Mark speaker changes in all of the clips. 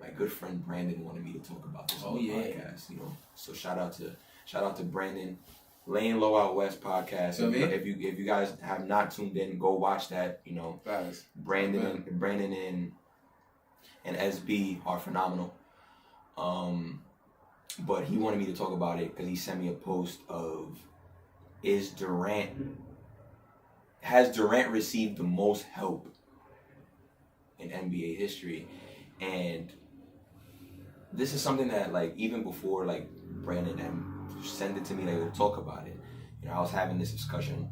Speaker 1: my good friend Brandon wanted me to talk about this on the podcast. You know, so shout out to Brandon. Laying Low Out West podcast. If you guys have not tuned in, go watch that. You know, Brandon and SB are phenomenal. But he wanted me to talk about it because he sent me a post of has Durant received the most help in NBA history? And this is something that, like, even before, like, Brandon sent it to me, like, we'll talk about it. You know, I was having this discussion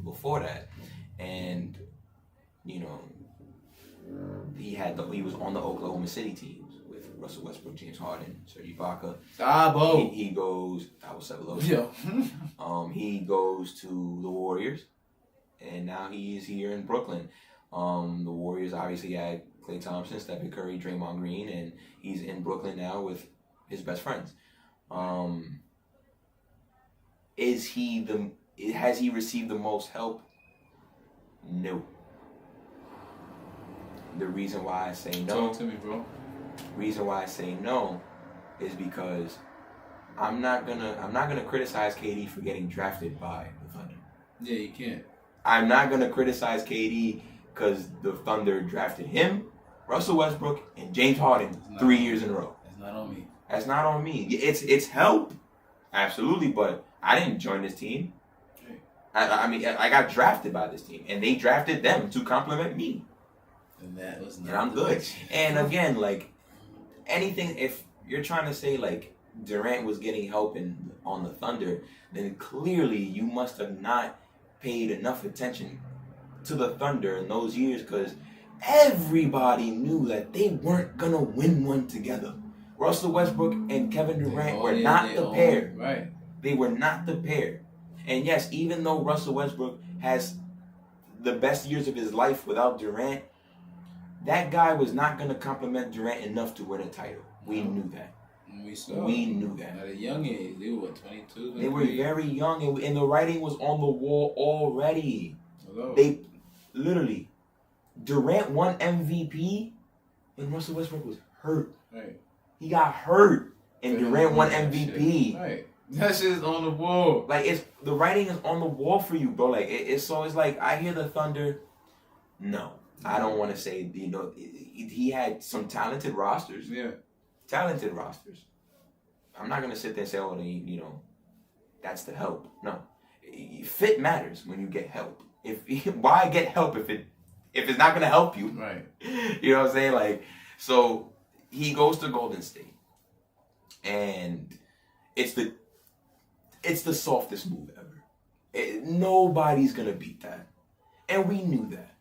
Speaker 1: before that, and you know, he was on the Oklahoma City teams with Russell Westbrook, James Harden, Serge Ibaka. He goes. I was 7 Yeah. He goes to the Warriors, and now he's here in Brooklyn. The Warriors obviously had Klay Thompson, Stephen Curry, Draymond Green, and he's in Brooklyn now with his best friends. Has he received the most help? No. The reason why I say no.
Speaker 2: Talk to me, bro.
Speaker 1: Reason why I say no is because I'm not gonna criticize KD for getting drafted by the Thunder.
Speaker 2: Yeah, you can't.
Speaker 1: I'm not gonna criticize KD because the Thunder drafted him, Russell Westbrook, and James Harden 3 years in a row.
Speaker 2: That's not on me.
Speaker 1: That's not on me. It's help, absolutely, but I didn't join this team. I mean, I got drafted by this team, and they drafted them to complement me.
Speaker 2: And that was not.
Speaker 1: And I'm good. And again, like, anything, if you're trying to say, like, Durant was getting help on the Thunder, then clearly you must have not paid enough attention to the Thunder in those years, because everybody knew that they weren't going to win one together. Russell Westbrook and Kevin Durant were not the pair.
Speaker 2: Right.
Speaker 1: They were not the pair. And yes, even though Russell Westbrook has the best years of his life without Durant, that guy was not going to complement Durant enough to win a title. We knew that. We knew that.
Speaker 2: At a young age. They were 22.
Speaker 1: They were very young, and the writing was on the wall already.
Speaker 2: Hello.
Speaker 1: They literally, Durant won MVP, and Russell Westbrook was hurt.
Speaker 2: Right.
Speaker 1: He got hurt, and Durant won MVP.
Speaker 2: Right. That shit's on the wall.
Speaker 1: Like, the writing is on the wall for you, bro. Like, it's like, I hear the Thunder. No, I don't want to say, you know, he had some talented rosters.
Speaker 2: Yeah.
Speaker 1: Talented rosters. I'm not going to sit there and say, oh, you know, that's the help. No. Fit matters when you get help. Why get help if it's not going to help you?
Speaker 2: Right.
Speaker 1: You know what I'm saying? Like, so he goes to Golden State, and it's the softest move ever. Nobody's going to beat that. And we knew that.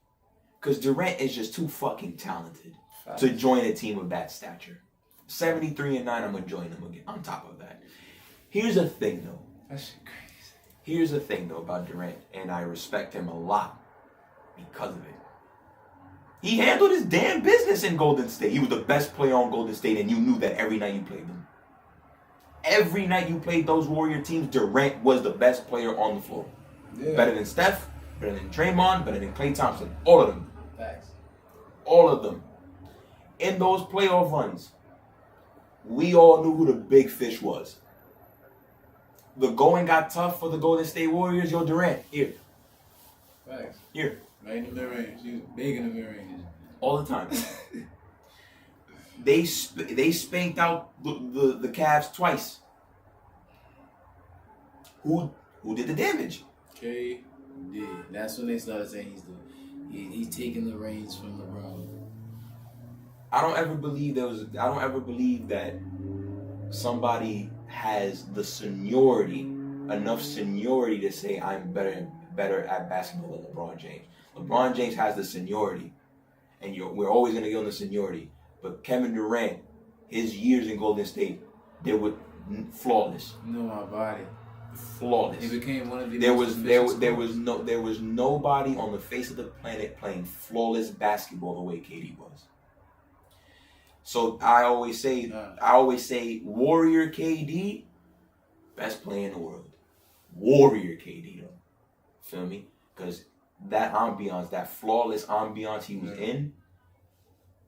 Speaker 1: Because Durant is just too fucking talented to join a team of that stature. 73-9, I'm going to join them again on top of that. Here's the thing, though.
Speaker 2: That shit crazy.
Speaker 1: Here's the thing, though, about Durant, and I respect him a lot because of it. He handled his damn business in Golden State. He was the best player on Golden State, and you knew that every night you played them. Every night you played those Warrior teams, Durant was the best player on the floor. Yeah. Better than Steph, better than Draymond, better than Klay Thompson. All of them.
Speaker 2: Thanks.
Speaker 1: All of them. In those playoff runs, we all knew who the big fish was. The going got tough for the Golden State Warriors. Yo, Durant, here.
Speaker 2: Thanks.
Speaker 1: Here.
Speaker 2: Right in the mid-range. He was big in the mid-range.
Speaker 1: All the time. They spanked out the Cavs twice. Who did the damage?
Speaker 2: KD. That's when they started saying he's taking the reins from LeBron.
Speaker 1: I don't ever believe that somebody has the enough seniority to say I'm better at basketball than LeBron James. LeBron James has the seniority, and we're always going to give him the seniority. But Kevin Durant, his years in Golden State, they were flawless.
Speaker 2: You know my body.
Speaker 1: Flawless.
Speaker 2: He became one of the
Speaker 1: there was nobody on the face of the planet playing flawless basketball the way KD was. So I always say Warrior KD, best player in the world. Warrior KD though. Feel me? Because that flawless ambiance he was in,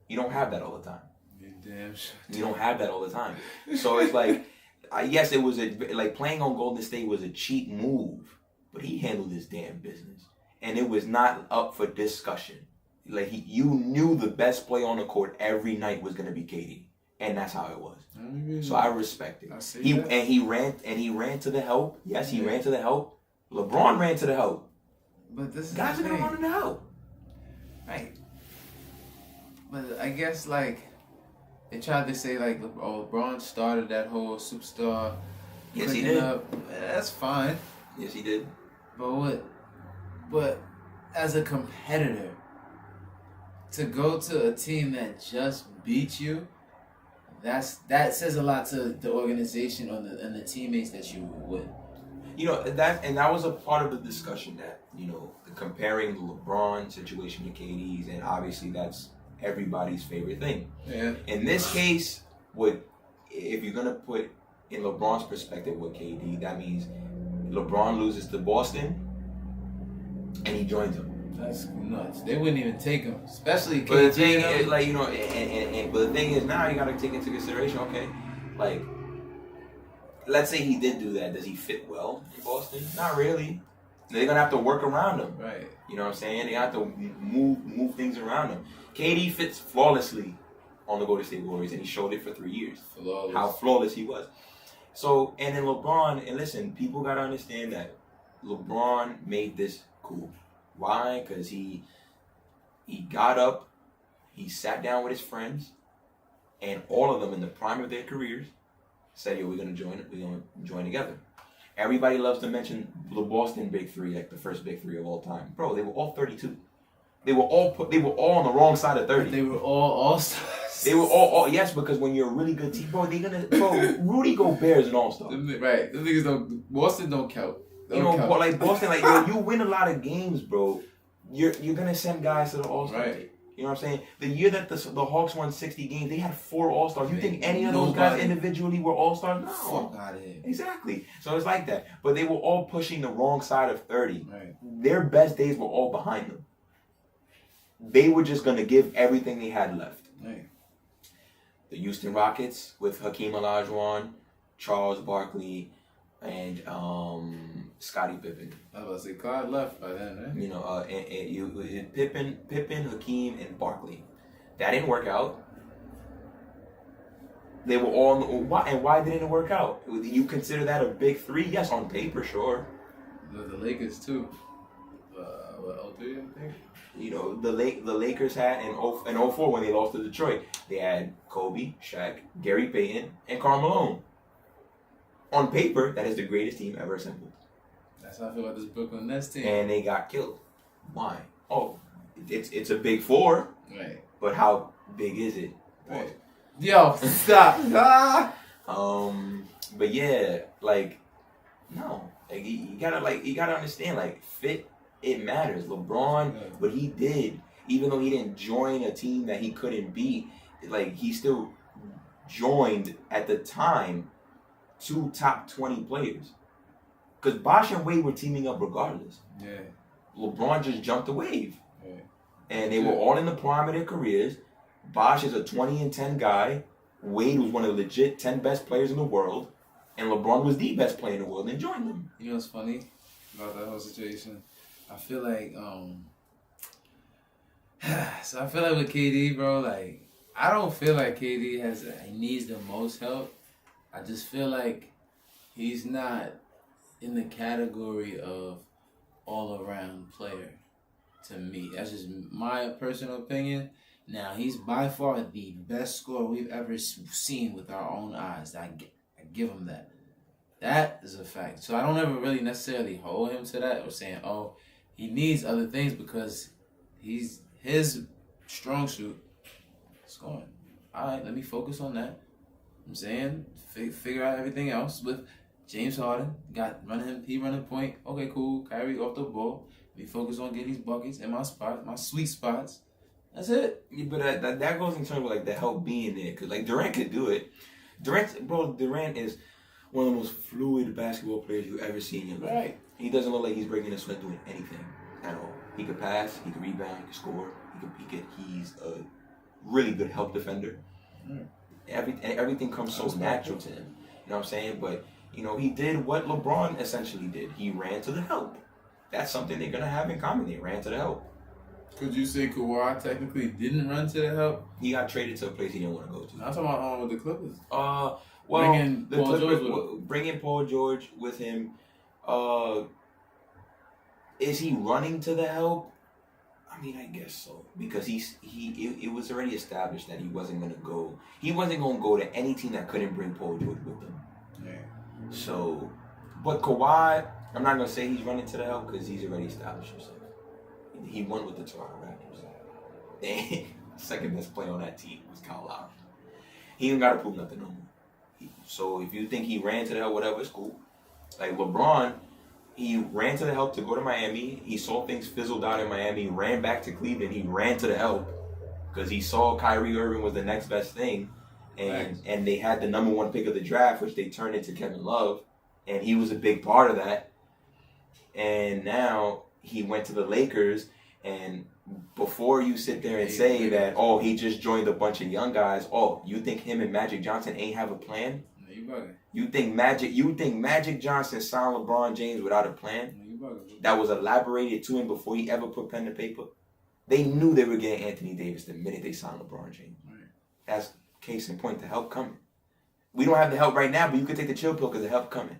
Speaker 1: you don't have that all the time.
Speaker 2: Damn sure.
Speaker 1: You don't have that all the time. So it's like, yes, it was like playing on Golden State was a cheap move, but he handled his damn business, and it was not up for discussion. Like you knew the best play on the court every night was gonna be KD, and that's how it was. So I respect it. He ran to the help. Yes, he ran to the help. LeBron ran to the help.
Speaker 2: But this is
Speaker 1: guys are gonna run to the help,
Speaker 2: right? But I guess like they tried to say like, oh, LeBron started that whole superstar.
Speaker 1: Yes, he did.
Speaker 2: That's fine.
Speaker 1: Yes, he did.
Speaker 2: But as a competitor, to go to a team that just beat you, that says a lot to the organization and the teammates that you were with.
Speaker 1: You know, that was a part of the discussion that, you know, comparing the LeBron situation to KD's, and obviously that's everybody's favorite thing.
Speaker 2: Yeah.
Speaker 1: In this case, if you're gonna put in LeBron's perspective with KD, that means LeBron loses to Boston and he joins them.
Speaker 2: That's nuts. They wouldn't even take him, especially KD.
Speaker 1: But the thing is, like, you know, but the thing is, now you gotta take into consideration, okay, like, let's say he did do that. Does he fit well in Boston? Not really. They're gonna have to work around him.
Speaker 2: Right.
Speaker 1: You know what I'm saying? They have to move things around him. KD fits flawlessly on the Golden State Warriors, and he showed it for 3 years.
Speaker 2: Flawless. How
Speaker 1: flawless he was. So, and then LeBron, and listen, people gotta understand that LeBron made this cool. Why? Because he got up, he sat down with his friends, and all of them in the prime of their careers said, "Yo, we're gonna join together." Everybody loves to mention the Boston Big Three, like the first Big Three of all time. Bro, they were all 32. They were all on the wrong side of 30.
Speaker 2: But they were all all-stars.
Speaker 1: They were all yes, because when you're a really good team, bro, Rudy Gobert is an all-star.
Speaker 2: Right. The thing is, Boston don't count.
Speaker 1: Like Boston, like yo, you win a lot of games, bro. You're gonna send guys to the All-Star team. You know what I'm saying? The year that the Hawks won 60 games, they had 4 All-Stars. You think any of those guys individually were All-Stars? No.
Speaker 2: Fuck out of here.
Speaker 1: Exactly. So it's like that. But they were all pushing the wrong side of 30.
Speaker 2: Right.
Speaker 1: Their best days were all behind them. They were just gonna give everything they had left.
Speaker 2: Right.
Speaker 1: The Houston Rockets with Hakeem Olajuwon, Charles Barkley, and Scottie Pippen.
Speaker 2: I was about to say Clyde left by then, right?
Speaker 1: You know, Pippen, Hakeem, and Barkley. That didn't work out. They were all why didn't it work out? You consider that a big three? Yes, on paper, sure.
Speaker 2: The Lakers too. 03, I think.
Speaker 1: You know, the Lakers had in 04 when they lost to Detroit. They had Kobe, Shaq, Gary Payton, and Karl Malone. On paper, that is the greatest team ever assembled.
Speaker 2: That's how I feel about this Brooklyn Nets team.
Speaker 1: And they got killed. Why? Oh, it's a big 4.
Speaker 2: Right.
Speaker 1: But how big is it?
Speaker 2: Right. Yo, stop.
Speaker 1: But yeah, like, no. Like, you gotta understand, like, fit, it matters. LeBron, what he did, even though he didn't join a team that he couldn't beat, like, he still joined at the time 2 top 20 players. Because Bosh and Wade were teaming up regardless.
Speaker 2: Yeah.
Speaker 1: LeBron just jumped the wave.
Speaker 2: Yeah.
Speaker 1: And they were all in the prime of their careers. Bosh is a 20-10 guy. Wade was one of the legit 10 best players in the world. And LeBron was the best player in the world and joined them.
Speaker 2: You know what's funny about that whole situation? I feel like, so I feel like with KD, bro, like, I don't feel like KD he needs the most help. I just feel like he's not in the category of all-around player to me. That's just my personal opinion. Now, he's by far the best scorer we've ever seen with our own eyes. I give him that. That is a fact. So I don't ever really necessarily hold him to that or saying, oh, he needs other things, because his strong suit is scoring. All right, let me focus on that. I'm saying figure out everything else with James Harden. He running point. Okay, cool. Kyrie off the ball. We focus on getting these buckets in my spot, my sweet spots. That's it.
Speaker 1: Yeah, but that goes in terms of like the help being there, because like Durant could do it. Durant is one of the most fluid basketball players you've ever seen in your life. Right. He doesn't look like he's breaking a sweat doing anything at all. He could pass. He could rebound. He could score. He's a really good help defender. Everything comes so natural to him. You know what I'm saying? But he did what LeBron essentially did. He ran to the help. That's something they're gonna have in common. They ran to the help.
Speaker 2: Could you say Kawhi technically didn't run to the help?
Speaker 1: He got traded to a place he didn't want to go to.
Speaker 2: I'm talking about with the Clippers.
Speaker 1: Well,
Speaker 2: bringing
Speaker 1: the
Speaker 2: Paul
Speaker 1: Clippers,
Speaker 2: George
Speaker 1: bringing Paul George with him. Is he running to the help? I mean, I guess so, because it was already established that he wasn't gonna go. He wasn't gonna go to any team that couldn't bring Paul George with them.
Speaker 2: Yeah.
Speaker 1: So, but Kawhi, I'm not gonna say he's running to the help because he's already established himself. He won with the Toronto Raptors. And second best player on that team was Kyle Lowry. He ain't gotta prove nothing no more. So if you think he ran to the help, whatever, it's cool. Like LeBron, he ran to the help to go to Miami. He saw things fizzled out in Miami. Ran back to Cleveland. He ran to the help because he saw Kyrie Irving was the next best thing, and they had the number 1 pick of the draft, which they turned into Kevin Love, and he was a big part of that. And now he went to the Lakers, and before you sit there and say that, oh, he just joined a bunch of young guys, oh, you think him and Magic Johnson ain't have a plan?
Speaker 2: No, you bugging.
Speaker 1: You think Magic Johnson signed LeBron James without a plan?
Speaker 2: No, you bugging.
Speaker 1: That was elaborated to him before he ever put pen to paper? They knew they were getting Anthony Davis the minute they signed LeBron James.
Speaker 2: Right.
Speaker 1: That's case in point, the help coming. We don't have the help right now, but you can take the chill pill because the help coming.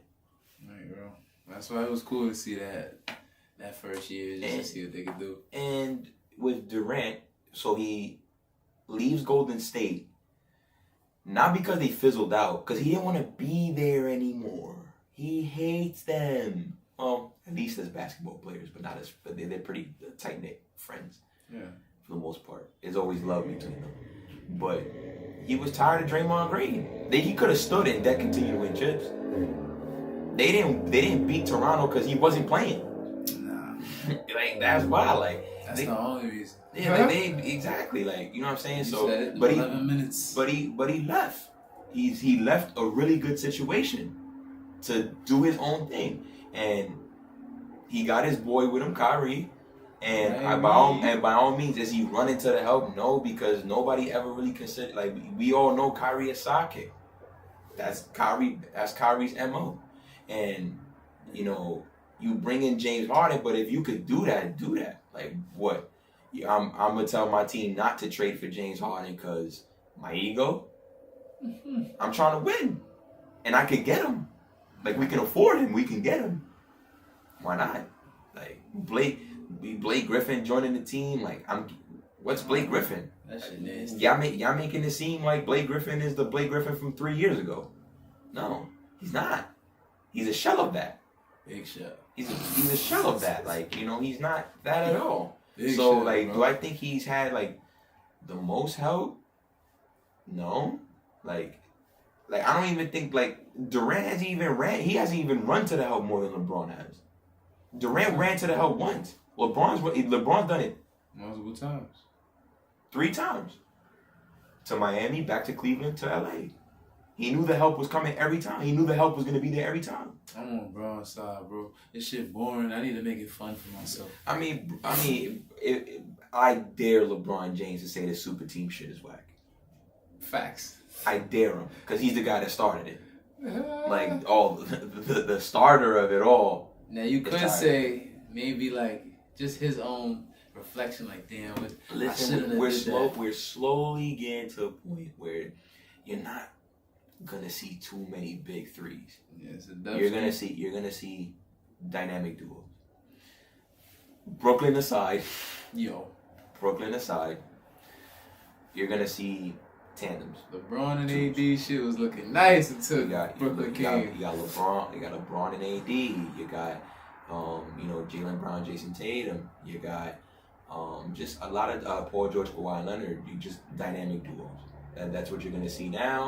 Speaker 2: Right, bro. That's why it was cool to see that first year, just to see what they could do.
Speaker 1: And with Durant, so he leaves Golden State, not because they fizzled out, because he didn't want to be there anymore. He hates them. Well, at least as basketball players, but they're pretty tight-knit friends.
Speaker 2: Yeah.
Speaker 1: For the most part. There's always love between them. But he was tired of Draymond Green. He could have stood it and that continued to win chips. They didn't beat Toronto because he wasn't playing.
Speaker 2: Nah.
Speaker 1: Like, that's why.
Speaker 2: That's the only reason.
Speaker 1: Yeah, exactly. Like, you know what I'm saying?
Speaker 2: You
Speaker 1: So,
Speaker 2: said it,
Speaker 1: but
Speaker 2: 11 minutes.
Speaker 1: But he left. He left a really good situation to do his own thing, and he got his boy with him, Kyrie. And by all means, is he running to the help? No, because nobody ever really considered. Like, we all know Kyrie is sidekick. That's Kyrie's MO. And you bring in James Harden, but if you could do that. Like, what? I'm gonna tell my team not to trade for James Harden because my ego. I'm trying to win, and I could get him. Like, we can afford him. We can get him. Why not? Like, Blake Griffin joining the team. Like, what's Blake Griffin?
Speaker 2: That shit nasty.
Speaker 1: Y'all making it seem like Blake Griffin is the Blake Griffin from 3 years ago. No, he's not. He's a shell of that.
Speaker 2: Big shell.
Speaker 1: He's a shell of that. Like, he's not that at all.
Speaker 2: Big
Speaker 1: so,
Speaker 2: shell,
Speaker 1: like,
Speaker 2: bro.
Speaker 1: do I think he's had, like, the most help? No. Like, I don't even think, like, Durant hasn't even run to the help more than LeBron has. Durant ran to the help once. LeBron's done it
Speaker 2: multiple times.
Speaker 1: 3 times. To Miami, back to Cleveland, to LA. He knew the help was coming every time. He knew the help was going to be there every time.
Speaker 2: I'm on LeBron's side, bro. This shit boring. I need to make it fun for myself.
Speaker 1: I dare LeBron James to say the super team shit is whack.
Speaker 2: Facts.
Speaker 1: I dare him, because he's the guy that started it. Like, the starter of it all.
Speaker 2: Now, you could say maybe, like, just his own reflection, like, damn,
Speaker 1: listen, we're slowly getting to a point where you're not gonna see too many big threes.
Speaker 2: Yeah,
Speaker 1: you're gonna see dynamic duos. Brooklyn aside, you're gonna see tandems.
Speaker 2: LeBron and AD shit was looking nice until Brooklyn came.
Speaker 1: You got LeBron and AD. You got Jaylen Brown, Jason Tatum. You got just a lot of Paul George, Kawhi Leonard. You just dynamic duos. That's what you're gonna see now.